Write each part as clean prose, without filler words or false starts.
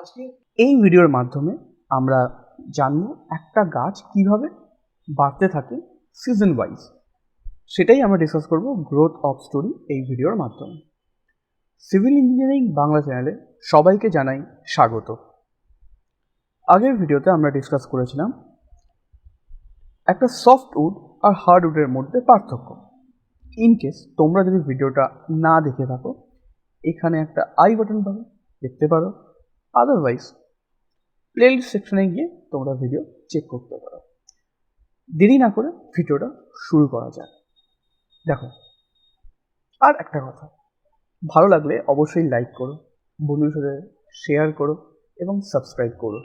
আজকে এই ভিডিওর মাধ্যমে আমরা জানবো একটা গাছ কিভাবে বাড়তে থাকে সিজন ওয়াইজ। সেটাই আমরা ডিসকাস করব গ্রোথ অফ স্টোরি এই ভিডিওর মাধ্যমে। সিভিল ইঞ্জিনিয়ারিং বাংলা চ্যানেলে সবাইকে জানাই স্বাগত। আগের ভিডিওতে আমরা ডিসকাস করেছিলাম একটা সফটউড আর হার্ডউডের মধ্যে পার্থক্য। ইনকেস তোমরা যদি ভিডিওটা না দেখে থাকো, এখানে একটা আই বাটন পাবে, দেখতে পারো। আদারওয়াইজ প্লেলিস্ট সেকশনে গিয়ে তোমরা ভিডিও চেক করতে পারো। দেরি না করে ভিডিওটা শুরু করা যাক। দেখো, আর একটা কথা, ভালো লাগলে অবশ্যই লাইক করো, বন্ধুদের সাথে শেয়ার করো এবং সাবস্ক্রাইব করো,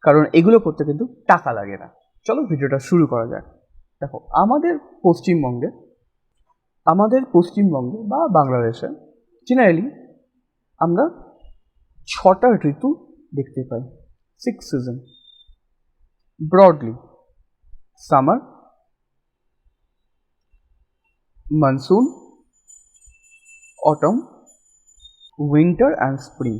কারণ এগুলো করতে কিন্তু টাকা লাগে না। চলো ভিডিওটা শুরু করা যাক। দেখো, আমাদের পশ্চিমবঙ্গে বা বাংলাদেশে জেনারেলি আমরা 6টা ঋতু দেখতে পাই, 6 season broadly: summer, monsoon, autumn, winter and spring.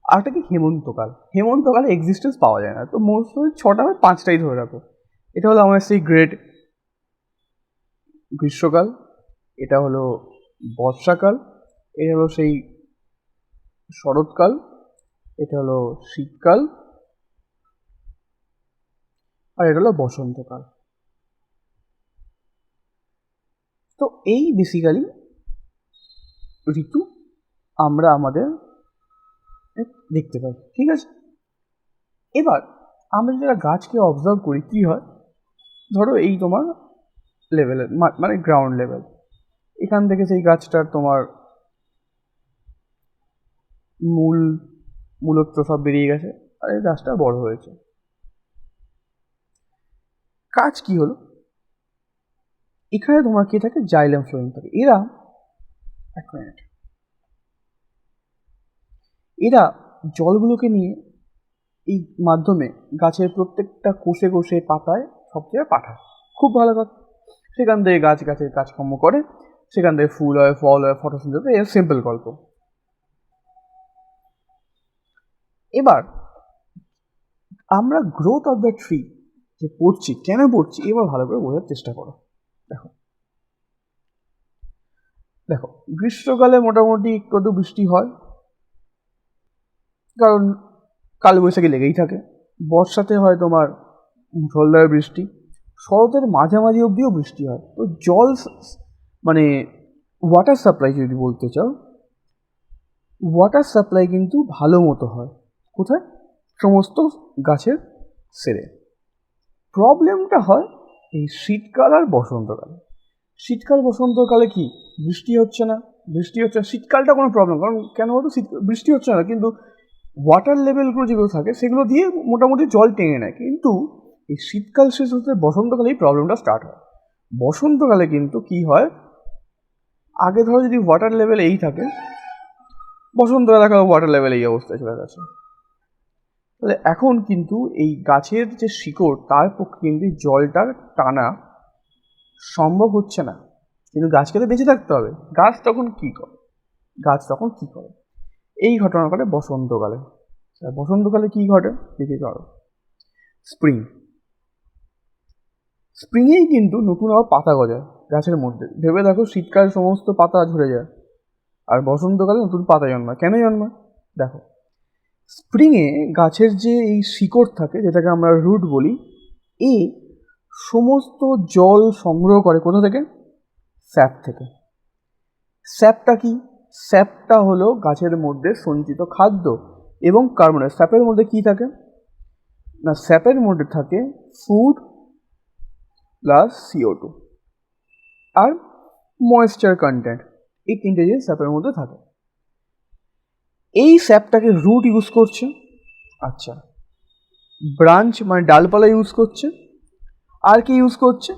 আরেকটা কি হেমন্তকাল। হেমন্তকালে এক্সিস্টেন্স পাওয়া যায় না, তো মোস্ট 6টা হয়, 5টাই ধরে রাখো। এটা হলো আমাদের সেই গ্রেট গ্রীষ্মকাল, এটা হলো বর্ষাকাল, এটা হলো সেই শরৎকাল, এটা হলো শীতকাল, আর এটা হলো বসন্তকাল। তো এই বেসিক্যালি ঋতু আমরা আমাদের দেখতে পাই, ঠিক আছে। এবার আমরা যারা গাছকে অবজার্ভ করি, কী হয়, ধরো এই তোমার লেভেলের মানে গ্রাউন্ড লেভেল, এখান থেকে সেই গাছটার তোমার মূলত্র সব বেরিয়ে গেছে আর এই গাছটা বড় হয়েছে। কাজ কি হলো, এখানে তোমার কি থাকে, জাইলেম ফ্লোয়েম থাকে। এরা জলগুলোকে নিয়ে এই মাধ্যমে গাছের প্রত্যেকটা কোষে কোষে পাতায় সব জায়গায় পাঠায়। খুব ভালো কথা। সেখান থেকে গাছের কাজকর্ম করে, সেখান থেকে ফুল হয়, ফল হয়, ফটোসিনথেসিস হয়। এর সিম্পল গল্প। এবার আমরা গ্রোথ অফ দ্য ট্রি যে পড়ছি, কেন পড়ছি, এবার ভালো করে বোঝার চেষ্টা করো। দেখো, গ্রীষ্মকালে মোটামুটি একটু বৃষ্টি হয়, কারণ কালবৈশাখী লেগেই থাকে। বর্ষাতে হয় তোমার মুষলধারে বৃষ্টি, শরতের মাঝামাঝি অবধিও বৃষ্টি হয়। তো জল মানে ওয়াটার সাপ্লাই যদি বলতে চাও, ওয়াটার সাপ্লাই কিন্তু ভালো মতো হয়। কোথায়? সমস্ত গাছের সেরে। প্রবলেমটা হয় এই শীতকাল আর বসন্তকালে। শীতকাল বসন্তকালে কি বৃষ্টি হচ্ছে না। শীতকালটা কোনো প্রবলেম, কারণ কেন বলতো, বৃষ্টি হচ্ছে না, কিন্তু ওয়াটার লেভেলগুলো যেগুলো থাকে সেগুলো দিয়ে মোটামুটি জল টেনে নেয়। কিন্তু এই শীতকাল শেষ হতে বসন্তকালে এই প্রবলেমটা স্টার্ট হয়। বসন্তকালে কিন্তু কি হয়, আগে ধরো যদি ওয়াটার লেভেল এই থাকে, বসন্তকালে দেখা ওয়াটার লেভেল এই অবস্থায় চলে গেছে। তাহলে এখন কিন্তু এই গাছের যে শিকড়, তার পক্ষে কিন্তু জলটা টানা সম্ভব হচ্ছে না। কিন্তু গাছকে তো বেঁচে থাকতে হবে। গাছ তখন কি করে, এই ঘটনা ঘটে বসন্তকালে। বসন্তকালে কি ঘটে দেখে চলো। স্প্রিংয়েই কিন্তু নতুন আবার পাতা গজায় গাছের মধ্যে। ভেবে দেখো, শীতকালে সমস্ত পাতা ঝরে যায়, আর বসন্তকালে নতুন পাতা জন্মায়। কেন জন্মায়? দেখো, স্প্রিংয়ে গাছের যে এই শিকড় থাকে, যেটাকে আমরা রুট বলি, এই সমস্ত জল সংগ্রহ করে কোথা থেকে? স্যাপ থেকে। স্যাপটা কি? স্যাপটা হলো গাছের মধ্যে সঞ্চিত খাদ্য এবং কার্বন। স্যাপের মধ্যে কি থাকে না, স্যাপের মধ্যে থাকে ফুড প্লাস CO2 আর ময়েশ্চার কন্টেন্ট। এই তিনটে জিনিস স্যাপের মধ্যে থাকে। এই স্যাপটাকে রুট ইউজ করছে, আচ্ছা, ব্রাঞ্চ মানে ডালপালা ইউজ করছে, আর কি ইউজ করছে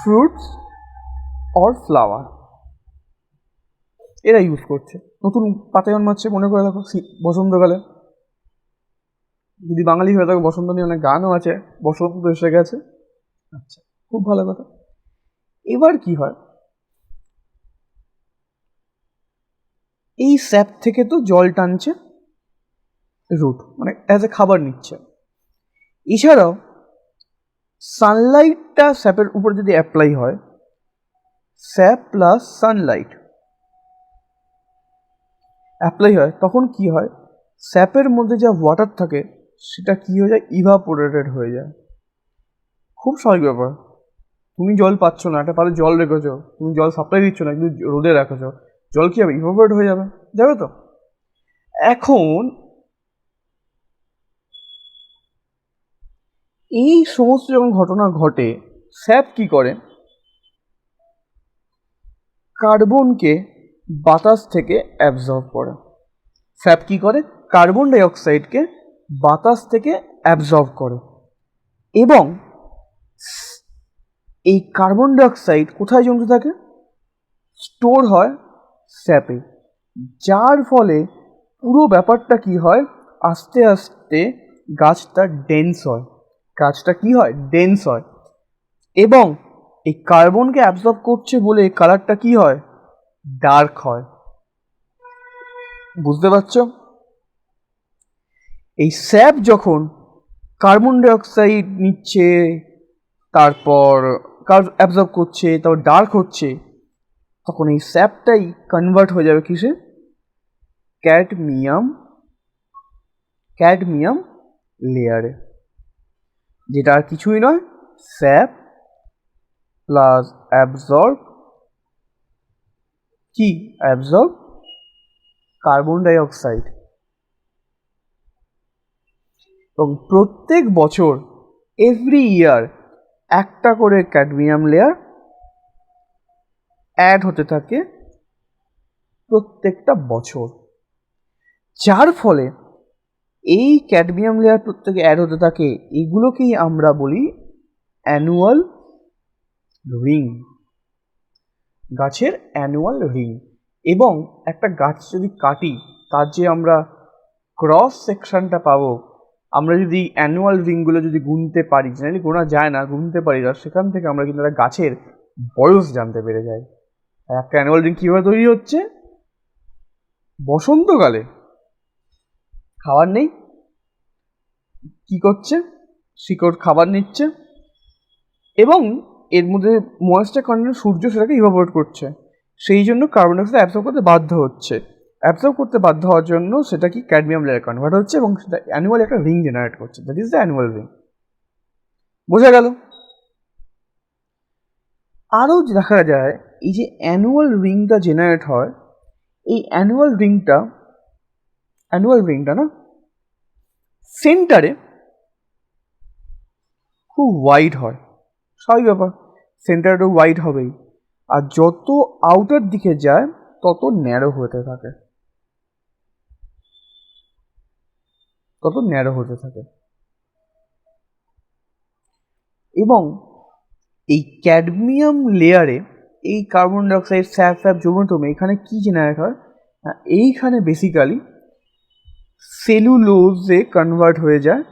ফ্রুটস অর ফ্লাওয়ার, এরা ইউজ করছে। নতুন পাতা জন্মাচ্ছে, মনে করে দেখো বসন্তকালে। যদি বাঙালি হয়ে থাকো, বসন্ত নিয়ে অনেক গানও আছে, বসন্ত এসে গেছে। আচ্ছা, খুব ভালো কথা। এবার কি হয়, এই স্যাপ থেকে তো জল টানছে রুট, মানে অ্যাজ এ খাবার নিচ্ছে। এছাড়াও সানলাইটটা স্যাপের উপর যদি অ্যাপ্লাই হয়, স্যাপ প্লাস সানলাইট অ্যাপ্লাই হয়, তখন কি হয়, স্যাপের মধ্যে যা ওয়াটার থাকে সেটা কি হয়ে যায়, ইভাপোরেটেড হয়ে যায়। খুব স্বাভাবিক ব্যাপার, তুমি জল পাচ্ছ না, একটা পারে জল রেখেছো, তুমি জল সাপ্লাই দিচ্ছ না, কিন্তু রোদে রেখেছো, জল কি হবে, ইভাপোরেট হয়ে যাবে, যাবে তো। এখন এই সমস্ত যখন ঘটনা ঘটে, স্যাপ কি করে, কার্বনকে বাতাস থেকে অ্যাবজর্ব করে। স্যাপ কি করে, কার্বন ডাই অক্সাইডকে বাতাস থেকে অ্যাবজর্ব করে, এবং এই কার্বন ডাই অক্সাইড কোথায় জমতে থাকে, স্টোর হয় স্যাপে, যার ফলে পুরো ব্যাপারটা কি হয়, আস্তে আস্তে গাছটা ডেন্স হয়, গাছটা কি হয়, ডেন্স হয়, এবং এই কার্বনকে অ্যাবজর্ব করছে বলে কালারটা কি হয়, ডার্ক হয়। বুঝতে পারছো, এই স্যাপ যখন কার্বন ডাই অক্সাইড নিচ্ছে, তারপর অ্যাবজর্ব করছে, তারপর ডার্ক হচ্ছে, তখন এই স্যাপটাই কনভার্ট হয়ে যাবে কিসে, ক্যাডমিয়াম লেয়ারে, যেটা আর কিছুই নয়, sap plus absorb carbon die oxide. এবং প্রত্যেক বছর এভরি ইয়ার একটা করে ক্যাডমিয়াম লেয়ার অ্যাড হতে থাকে প্রত্যেকটা বছর, যার ফলে এই ক্যাডমিয়াম লেয়ার প্রত্যেকে অ্যাড হতে থাকে, এগুলোকেই আমরা বলি অ্যানুয়াল রিং, গাছের অ্যানুয়াল রিং। এবং একটা গাছ যদি কাটি, তার যে আমরা ক্রস সেকশনটা পাবো, আমরা যদি অ্যানুয়াল রিংগুলো যদি গুনতে পারি, জেনারেলি গোনা যায় না, গুনতে পারি, আর সেখান থেকে আমরা কিন্তু একটা গাছের বয়স জানতে পেরে যাই। একটা অ্যানুয়াল রিং কীভাবে তৈরি হচ্ছে, বসন্তকালে খাবার নেই, কি করছে, শিকড় খাবার নিচ্ছে, এবং এর মধ্যে ময়েশ্চার কন্টেন্ট সূর্য সেটাকে ইভাপোরেট করছে, সেই জন্য কার্বন ডাই অক্সাইড অ্যাবজর্ব করতে বাধ্য হচ্ছে, অ্যাবজর্ব করতে বাধ্য হওয়ার জন্য সেটা কি ক্যাডমিয়াম লেয়ার কনভার্ট হচ্ছে, এবং সেটা অ্যানুয়াল একটা রিং জেনারেট করছে, that is the annual ring. বোঝা গেল। আরও দেখা যায় এই যে অ্যানুয়াল রিংটা জেনারেট হয়, এই অ্যানুয়াল রিংটা না সেন্টারে খুব ওয়াইড হয়, স্বাভাবিক ব্যাপার, সেন্টারে তো ওয়াইড হবেই, আর যত আউটার দিকে যায় তত ন্যারো হতে থাকে, এবং এই ক্যাডমিয়াম লেয়ারে এই কার্বন ডাই অক্সাইড স্যাপ জমে এখানে কি জেনারেট হয়, এইখানে বেসিক্যালি সেলুলোজে কনভার্ট হয়ে যায়,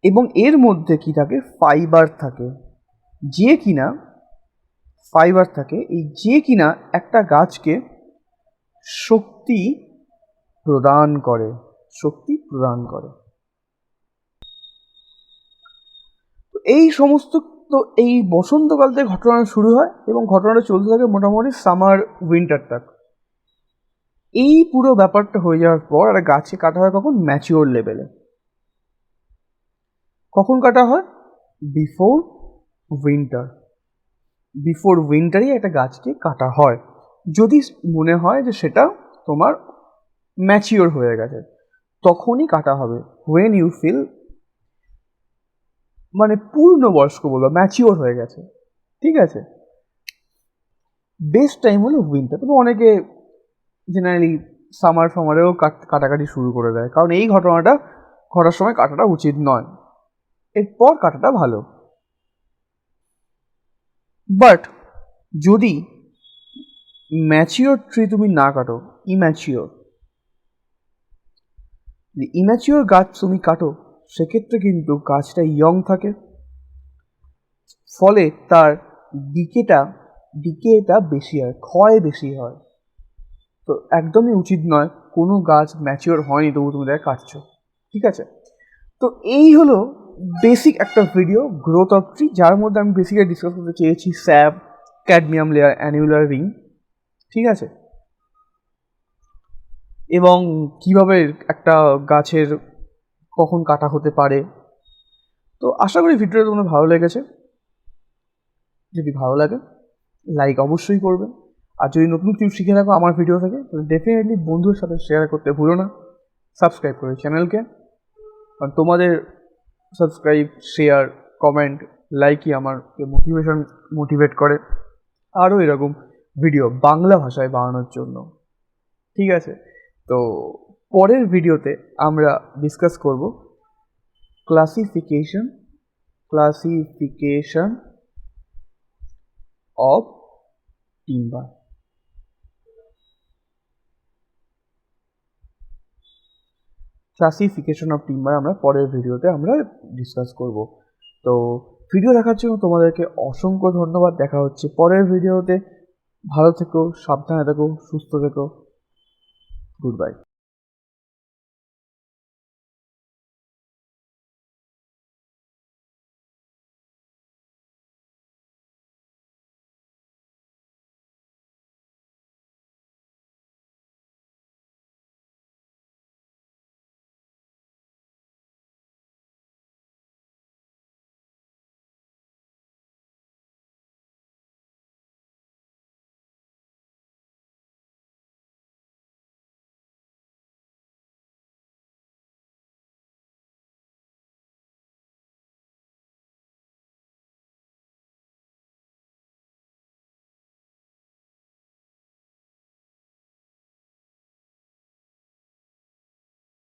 এবং এর মধ্যে কি থাকে, ফাইবার থাকে, যে কিনা একটা গাছকে শক্তি প্রদান করে। তো এই সমস্ত, তো এই বসন্তকাল থেকে ঘটনা শুরু হয়, এবং ঘটনাটা চলতে থাকে মোটামুটি সামার উইন্টার তক। এই পুরো ব্যাপারটা হয়ে যাওয়ার পর একটা গাছে কাটা হয় কখন, ম্যাচিওর লেভেলে। কখন কাটা হয়, বিফোর উইন্টারই একটা গাছকে কাটা হয়, যদি মনে হয় যে সেটা তোমার ম্যাচিওর হয়ে গেছে, তখনই কাটা হবে। হোয়েন ইউ ফিল, মানে পূর্ণবয়স্ক বলবো, ম্যাচিওর হয়ে গেছে, ঠিক আছে। বেস্ট টাইম হলো উইন্টার, তবে অনেকে জেনারেলি সামারেও কাটাকাটি শুরু করে দেয়, কারণ এই ঘটনাটা ঘটার সময় কাটাটা উচিত নয়, এরপর কাটাটা ভালো। বাট যদি ম্যাচিওর ট্রি তুমি না কাটো, ইম্যাচিওর গাছ তুমি কাটো, সেক্ষেত্রে কিন্তু গাছটা ইয়ং থাকে, ফলে তার ডিকেটা বেশি হয়, ক্ষয় বেশি হয়, তো একদমই উচিত নয় কোনো গাছ ম্যাচিওর হয়নি তবু তুমি তাকে কাটছো, ঠিক আছে? তো এই হলো বেসিক একটা ভিডিও গ্রোথ অফ ট্রি, যার মধ্যে আমি বেসিক্যালি ডিসকাস করতে চেয়েছি স্যাপ, ক্যাডমিয়াম লেয়ার, অ্যানিউলার রিং, ঠিক আছে? এবং কিভাবে একটা গাছের কখন কাটা হতে পারে। তো আশা করি ভিডিওটা তোমাদের ভালো লেগেছে। যদি ভালো লাগে লাইক অবশ্যই করবে, আর যদি নতুন কিছু শিখে থাকো আমার ভিডিও থেকে তাহলে ডেফিনেটলি বন্ধুদের সাথে শেয়ার করতে ভুলো না। সাবস্ক্রাইব করে চ্যানেলকে, কারণ তোমাদের সাবস্ক্রাইব, শেয়ার, কমেন্ট, লাইকই আমাকে মোটিভেট করে আরও এরকম ভিডিও বাংলা ভাষায় বানানোর জন্য, ঠিক আছে? তো পরের ভিডিওতে আমরা ডিসকাস করব classification of timber. Classification of timber আমরা পরের ভিডিওতে আমরা ডিসকাস করব। তো ভিডিও দেখার জন্য তোমাদেরকে অসংখ্য ধন্যবাদ। দেখা হচ্ছে পরের ভিডিওতে। ভালো থেকো, সাবধানে থেকো, সুস্থ থেকো। Good bye.